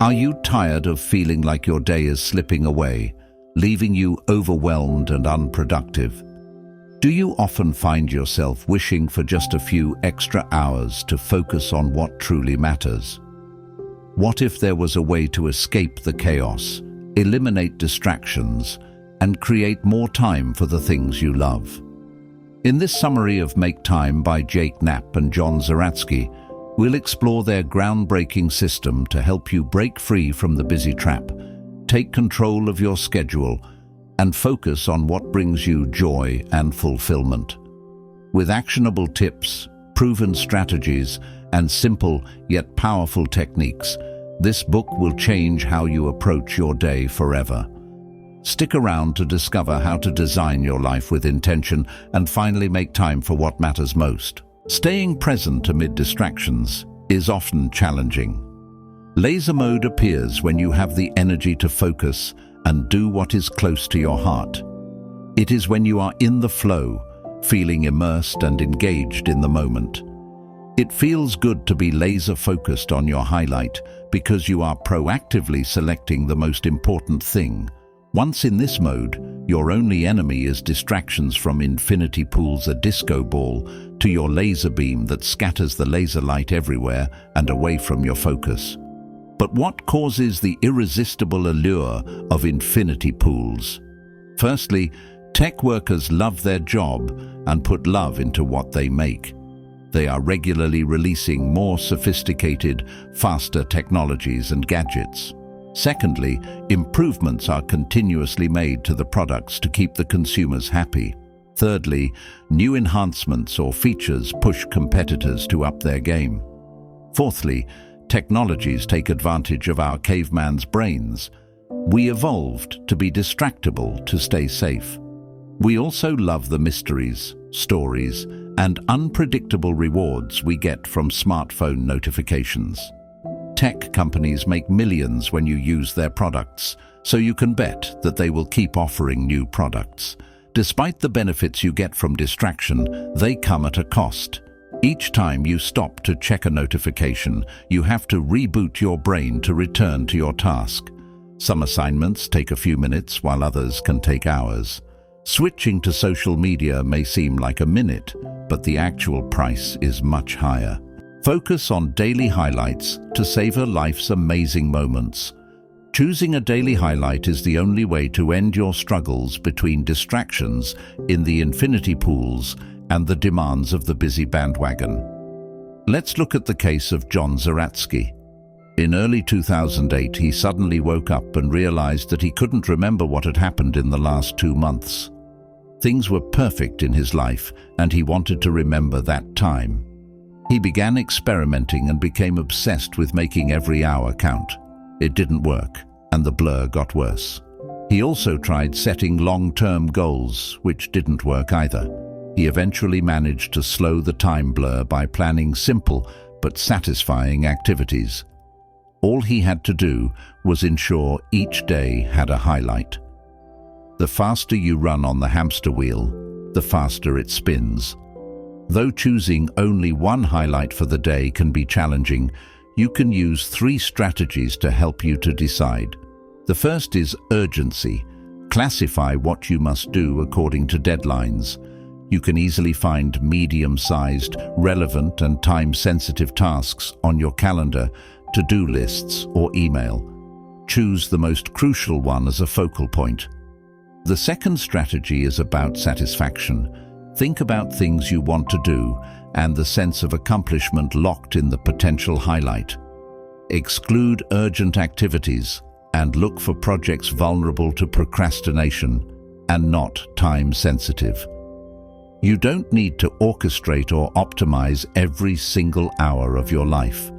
Are you tired of feeling like your day is slipping away, leaving you overwhelmed and unproductive? Do you often find yourself wishing for just a few extra hours to focus on what truly matters? What if there was a way to escape the chaos, eliminate distractions, and create more time for the things you love? In this summary of Make Time by Knapp and John Zeratsky, we'll explore their groundbreaking system to help you break free from the busy trap, take control of your schedule, and focus on what brings you joy and fulfillment. With actionable tips, proven strategies, and simple yet powerful techniques, this book will change how you approach your day forever. Stick around to discover how to design your life with intention and finally make time for what matters most. Staying present amid distractions is often challenging. Laser mode appears when you have the energy to focus and do what is close to your heart. It is when you are in the flow, feeling immersed and engaged in the moment. It feels good to be laser focused on your highlight because you are proactively selecting the most important thing. Once in this mode, your only enemy is distractions from infinity pools, a disco ball, to your laser beam that scatters the laser light everywhere and away from your focus. But what causes the irresistible allure of infinity pools? Firstly, tech workers love their job and put love into what they make. They are regularly releasing more sophisticated, faster technologies and gadgets. Secondly, improvements are continuously made to the products to keep the consumers happy. Thirdly, new enhancements or features push competitors to up their game. Fourthly, technologies take advantage of our caveman's brains. We evolved to be distractible to stay safe. We also love the mysteries, stories, and unpredictable rewards we get from smartphone notifications. Tech companies make millions when you use their products, so you can bet that they will keep offering new products. Despite the benefits you get from distraction, they come at a cost. Each time you stop to check a notification, you have to reboot your brain to return to your task. Some assignments take a few minutes, while others can take hours. Switching to social media may seem like a minute, but the actual price is much higher. Focus on daily highlights to savor life's amazing moments. Choosing a daily highlight is the only way to end your struggles between distractions in the infinity pools and the demands of the busy bandwagon. Let's look at the case of John Zeratsky. In early 2008, he suddenly woke up and realized that he couldn't remember what had happened in the last 2 months. Things were perfect in his life, and he wanted to remember that time. He began experimenting and became obsessed with making every hour count. It didn't work, and the blur got worse. He also tried setting long-term goals, which didn't work either. He eventually managed to slow the time blur by planning simple but satisfying activities. All he had to do was ensure each day had a highlight. The faster you run on the hamster wheel, the faster it spins. Though choosing only one highlight for the day can be challenging, you can use 3 strategies to help you to decide. The first is urgency. Classify what you must do according to deadlines. You can easily find medium-sized, relevant and time-sensitive tasks on your calendar, to-do lists or email. Choose the most crucial one as a focal point. The second strategy is about satisfaction. Think about things you want to do and the sense of accomplishment locked in the potential highlight. Exclude urgent activities and look for projects vulnerable to procrastination and not time-sensitive. You don't need to orchestrate or optimize every single hour of your life.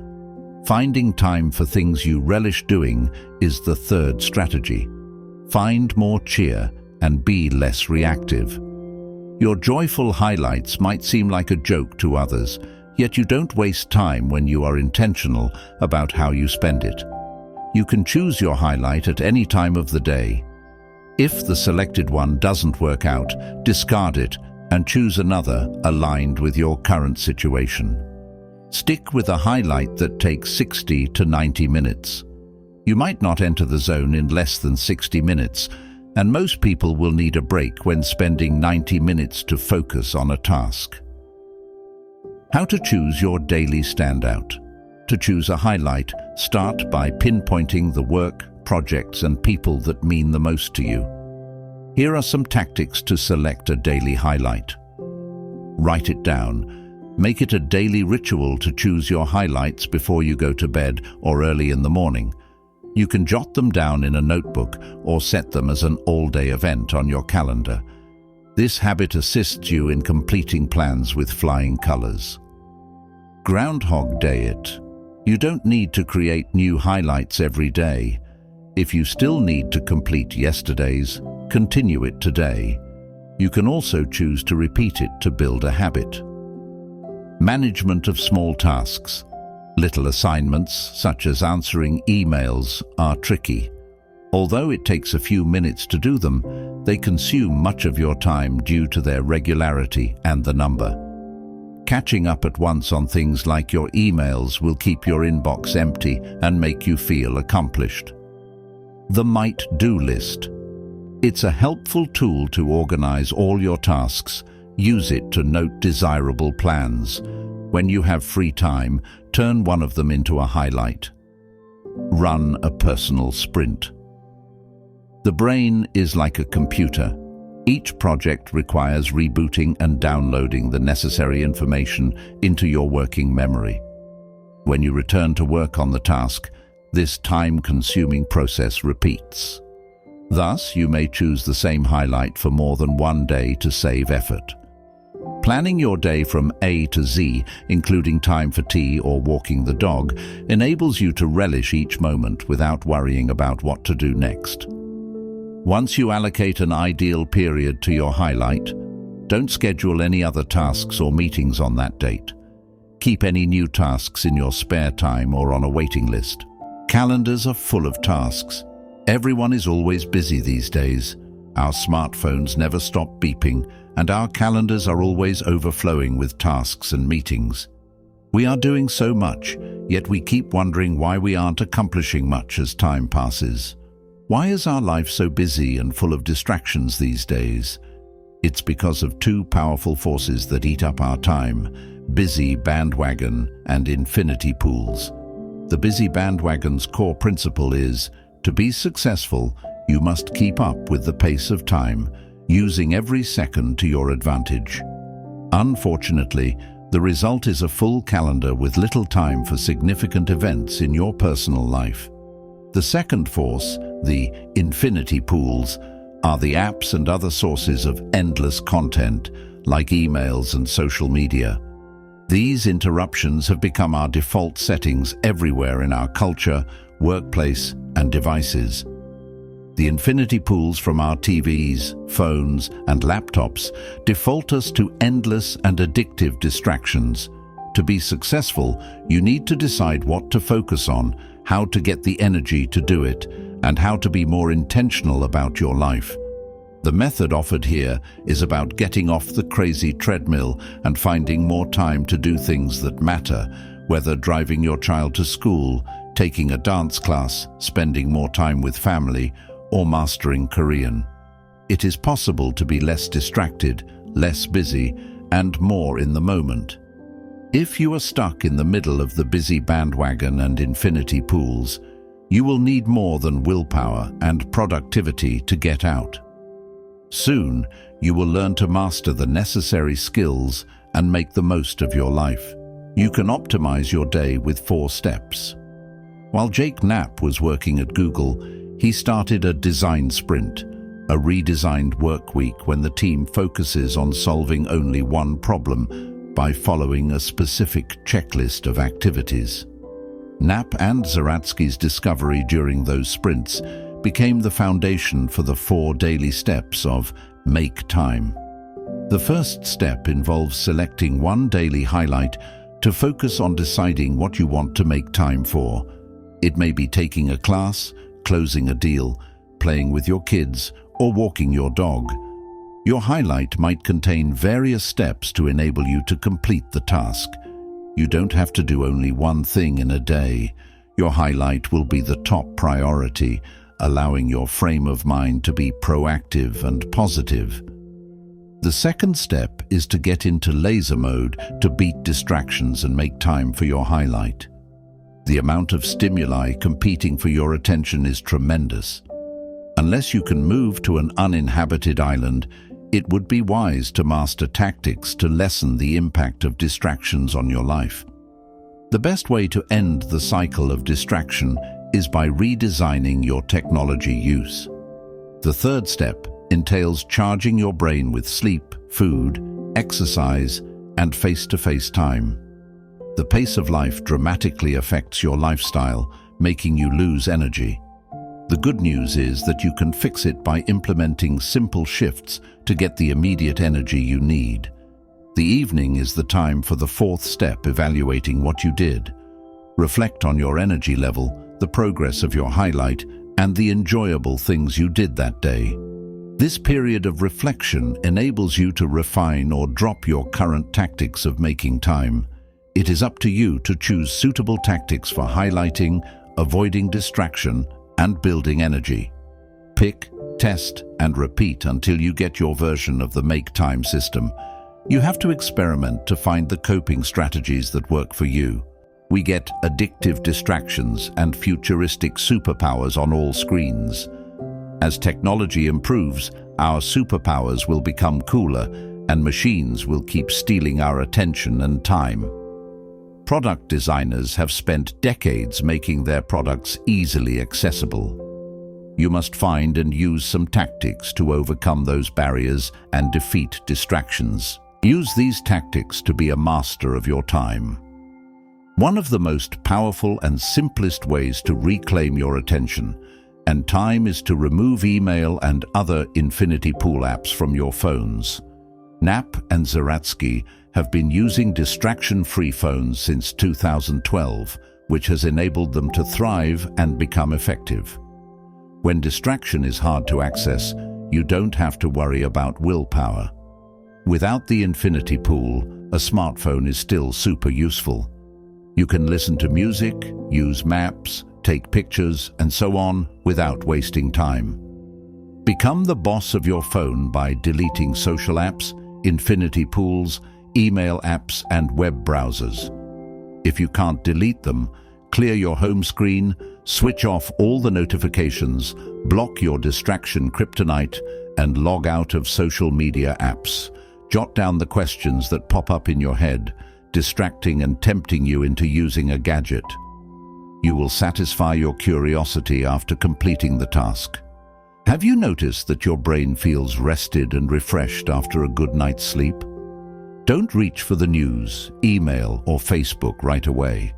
Finding time for things you relish doing is the third strategy. Find more cheer and be less reactive. Your joyful highlights might seem like a joke to others, yet you don't waste time when you are intentional about how you spend it. You can choose your highlight at any time of the day. If the selected one doesn't work out, discard it and choose another aligned with your current situation. Stick with a highlight that takes 60 to 90 minutes. You might not enter the zone in less than 60 minutes, and most people will need a break when spending 90 minutes to focus on a task. How to choose your daily standout. To choose a highlight, start by pinpointing the work, projects, and people that mean the most to you. Here are some tactics to select a daily highlight. Write it down. Make it a daily ritual to choose your highlights before you go to bed or early in the morning. You can jot them down in a notebook or set them as an all-day event on your calendar. This habit assists you in completing plans with flying colors. Groundhog Day it. You don't need to create new highlights every day. If you still need to complete yesterday's, continue it today. You can also choose to repeat it to build a habit. Management of small tasks. Little assignments, such as answering emails, are tricky. Although it takes a few minutes to do them, they consume much of your time due to their regularity and the number. Catching up at once on things like your emails will keep your inbox empty and make you feel accomplished. The might-do list. It's a helpful tool to organize all your tasks. Use it to note desirable plans. When you have free time, turn one of them into a highlight. Run a personal sprint. The brain is like a computer. Each project requires rebooting and downloading the necessary information into your working memory. When you return to work on the task, this time-consuming process repeats. Thus, you may choose the same highlight for more than one day to save effort. Planning your day from A to Z, including time for tea or walking the dog, enables you to relish each moment without worrying about what to do next. Once you allocate an ideal period to your highlight, don't schedule any other tasks or meetings on that date. Keep any new tasks in your spare time or on a waiting list. Calendars are full of tasks. Everyone is always busy these days. Our smartphones never stop beeping, and our calendars are always overflowing with tasks and meetings. We are doing so much, yet we keep wondering why we aren't accomplishing much as time passes. Why is our life so busy and full of distractions these days? It's because of two powerful forces that eat up our time: busy bandwagon and infinity pools. The busy bandwagon's core principle is, to be successful, you must keep up with the pace of time, using every second to your advantage. Unfortunately, the result is a full calendar with little time for significant events in your personal life. The second force, the infinity pools, are the apps and other sources of endless content, like emails and social media. These interruptions have become our default settings everywhere in our culture, workplace, and devices. The infinity pools from our TVs, phones, and laptops default us to endless and addictive distractions. To be successful, you need to decide what to focus on, how to get the energy to do it, and how to be more intentional about your life. The method offered here is about getting off the crazy treadmill and finding more time to do things that matter, whether driving your child to school, taking a dance class, spending more time with family, or mastering Korean. It is possible to be less distracted, less busy, and more in the moment. If you are stuck in the middle of the busy bandwagon and infinity pools, you will need more than willpower and productivity to get out. Soon, you will learn to master the necessary skills and make the most of your life. You can optimize your day with 4 steps. While Knapp was working at Google, he started a design sprint, a redesigned work week when the team focuses on solving only one problem by following a specific checklist of activities. Knapp and Zeratsky's discovery during those sprints became the foundation for the 4 daily steps of Make Time. The first step involves selecting one daily highlight to focus on deciding what you want to make time for. It may be taking a class, closing a deal, playing with your kids, or walking your dog. Your highlight might contain various steps to enable you to complete the task. You don't have to do only one thing in a day. your highlight will be the top priority, allowing your frame of mind to be proactive and positive. The second step is to get into laser mode to beat distractions and make time for your highlight. The amount of stimuli competing for your attention is tremendous. Unless you can move to an uninhabited island, it would be wise to master tactics to lessen the impact of distractions on your life. The best way to end the cycle of distraction is by redesigning your technology use. The third step entails charging your brain with sleep, food, exercise, and face-to-face time. The pace of life dramatically affects your lifestyle, making you lose energy. The good news is that you can fix it by implementing simple shifts to get the immediate energy you need. The evening is the time for the fourth step, evaluating what you did. Reflect on your energy level, the progress of your highlight, and the enjoyable things you did that day. This period of reflection enables you to refine or drop your current tactics of making time. It is up to you to choose suitable tactics for highlighting, avoiding distraction, and building energy. Pick, test, and repeat until you get your version of the Make Time system. You have to experiment to find the coping strategies that work for you. We get addictive distractions and futuristic superpowers on all screens. As technology improves, our superpowers will become cooler, and machines will keep stealing our attention and time. Product designers have spent decades making their products easily accessible. You must find and use some tactics to overcome those barriers and defeat distractions. Use these tactics to be a master of your time. One of the most powerful and simplest ways to reclaim your attention and time is to remove email and other infinity pool apps from your phones. Knapp and Zeratsky have been using distraction-free phones since 2012, which has enabled them to thrive and become effective. When distraction is hard to access, you don't have to worry about willpower. Without the infinity pool, a smartphone is still super useful. You can listen to music, use maps, take pictures, and so on without wasting time. Become the boss of your phone by deleting social apps, infinity pools, email apps, and web browsers. If you can't delete them, clear your home screen, switch off all the notifications, block your distraction kryptonite, and log out of social media apps. Jot down the questions that pop up in your head, distracting and tempting you into using a gadget. You will satisfy your curiosity after completing the task. Have you noticed that your brain feels rested and refreshed after a good night's sleep? Don't reach for the news, email, or Facebook right away.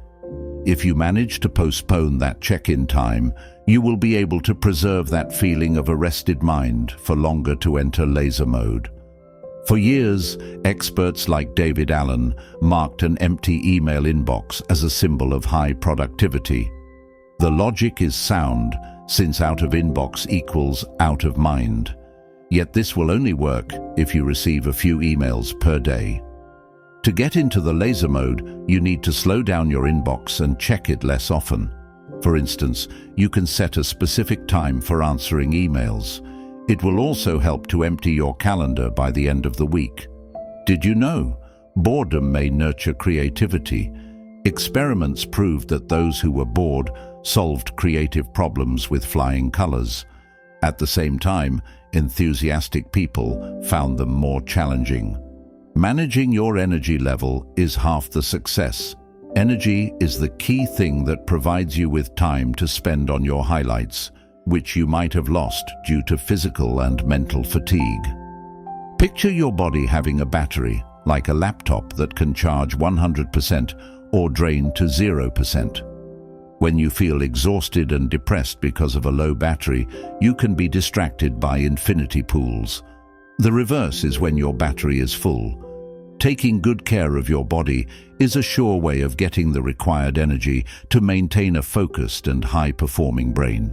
If you manage to postpone that check-in time, you will be able to preserve that feeling of a rested mind for longer to enter laser mode. For years, experts like David Allen marked an empty email inbox as a symbol of high productivity. The logic is sound, since out of inbox equals out of mind. Yet this will only work if you receive a few emails per day. To get into the laser mode, you need to slow down your inbox and check it less often. For instance, you can set a specific time for answering emails. It will also help to empty your calendar by the end of the week. Did you know? Boredom may nurture creativity. Experiments proved that those who were bored solved creative problems with flying colors. At the same time, enthusiastic people found them more challenging. Managing your energy level is half the success. Energy is the key thing that provides you with time to spend on your highlights, which you might have lost due to physical and mental fatigue. Picture your body having a battery, like a laptop that can charge 100% or drain to 0%. When you feel exhausted and depressed because of a low battery, you can be distracted by infinity pools. The reverse is when your battery is full. Taking good care of your body is a sure way of getting the required energy to maintain a focused and high-performing brain.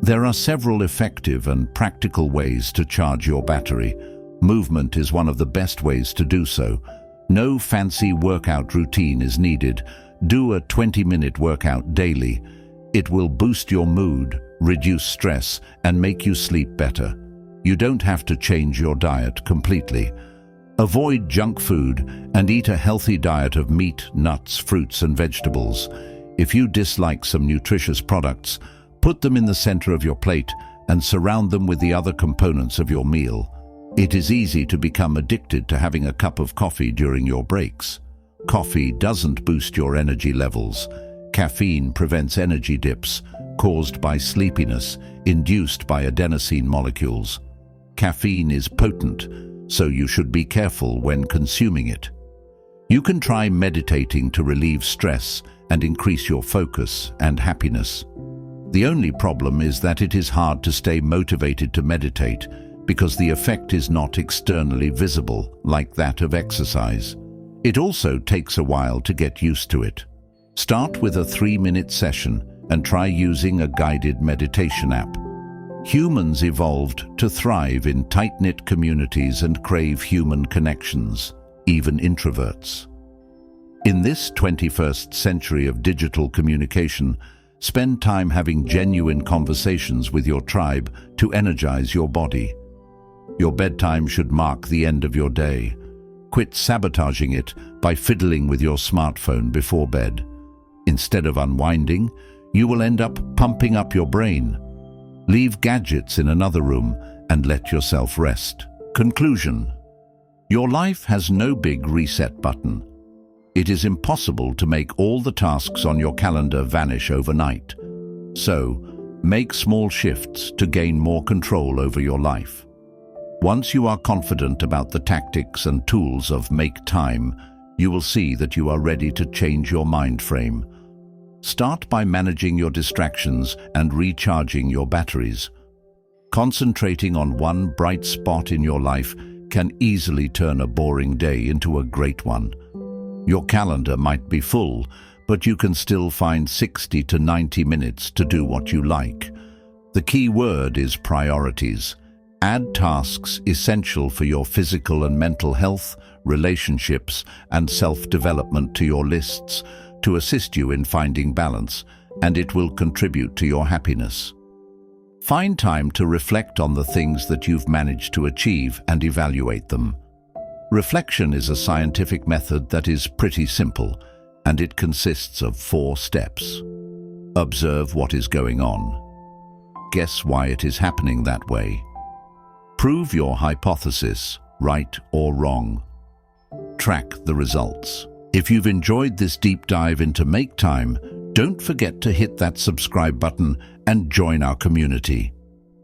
There are several effective and practical ways to charge your battery. Movement is one of the best ways to do so. No fancy workout routine is needed. do a 20-minute workout daily. It will boost your mood, reduce stress, and make you sleep better. You don't have to change your diet completely. Avoid junk food and eat a healthy diet of meat, nuts, fruits, and vegetables. If you dislike some nutritious products, put them in the center of your plate and surround them with the other components of your meal. It is easy to become addicted to having a cup of coffee during your breaks. Coffee doesn't boost your energy levels. Caffeine prevents energy dips caused by sleepiness induced by adenosine molecules. Caffeine is potent, so you should be careful when consuming it. You can try meditating to relieve stress and increase your focus and happiness. The only problem is that it is hard to stay motivated to meditate because the effect is not externally visible like that of exercise. It also takes a while to get used to it. Start with a 3-minute session and try using a guided meditation app. Humans evolved to thrive in tight-knit communities and crave human connections, even introverts. In this 21st century of digital communication, spend time having genuine conversations with your tribe to energize your body. Your bedtime should mark the end of your day. Quit sabotaging it by fiddling with your smartphone before bed. Instead of unwinding, you will end up pumping up your brain. Leave gadgets in another room and let yourself rest. Conclusion: your life has no big reset button. It is impossible to make all the tasks on your calendar vanish overnight. So, make small shifts to gain more control over your life. Once you are confident about the tactics and tools of Make Time, you will see that you are ready to change your mind frame. Start by managing your distractions and recharging your batteries. Concentrating on one bright spot in your life can easily turn a boring day into a great one. Your calendar might be full, but you can still find 60 to 90 minutes to do what you like. The key word is priorities. Add tasks essential for your physical and mental health, relationships, and self-development to your lists to assist you in finding balance, and it will contribute to your happiness. Find time to reflect on the things that you've managed to achieve and evaluate them. Reflection is a scientific method that is pretty simple, and it consists of 4 steps. Observe what is going on. Guess why it is happening that way. Prove your hypothesis, right or wrong. Track the results. If you've enjoyed this deep dive into Make Time, don't forget to hit that subscribe button and join our community.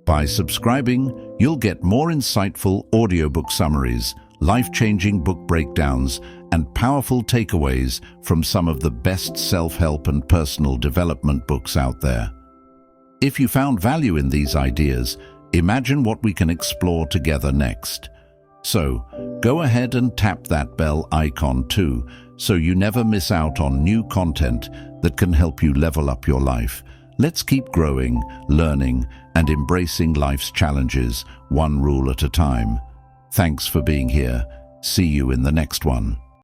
By subscribing, you'll get more insightful audiobook summaries, life-changing book breakdowns, and powerful takeaways from some of the best self-help and personal development books out there. If you found value in these ideas, imagine what we can explore together next. So, go ahead and tap that bell icon too, so you never miss out on new content that can help you level up your life. Let's keep growing, learning, and embracing life's challenges, one rule at a time. Thanks for being here. See you in the next one.